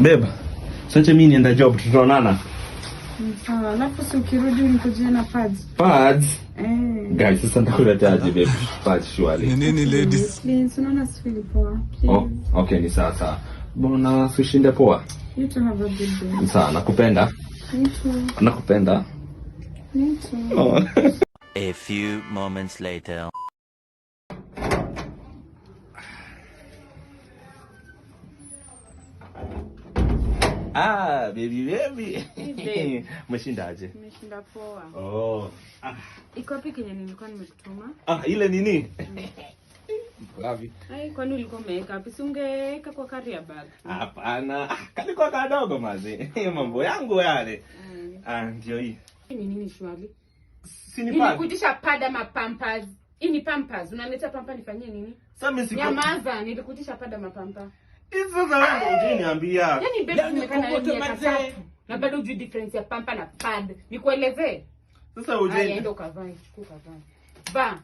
Beba. Sasa mimi nienda job, tutaonana. Sawa, alafu si ukirudi unikujie na pads. Pads? Guys, sasa nitakuletaje babe? Pads surely. Nini ladies? Please, unaona sifili poa. Oh, okay, ni sawa. Mbona usishinde poa? You too have a good day. Sawa, nakupenda. Me too. Nakupenda. Me too. Oh. A few moments later. Baby. Hey, Umeshindaje? nimeshinda poa. Oh. Iko wapi kenye nilikuwa nimekutuma? Ile nini? Lavi. Ai, kwani ulikuwa umeweka wapi? Si ungeweka kwa carrier bag. Hapana. Kalikuwa kadogo mazi. Mambo yangu yale. Ndio hii. Ni nini shwali? Si ni pad. Nilikuitisha pad ama pampers. Hii ni pampers. Unaleta pampa nifanyie nini? Sasa mimi siko. Nyamaza, nilikuitisha pad ama pampa. Hizo za wewe unaniambia. Yaani baby tumekana na miaka 3. Na bado hujui difference ya pampa na pad. Nikuelezee? Sasa uje. Enda ukavae, chukua ukavae. Ba.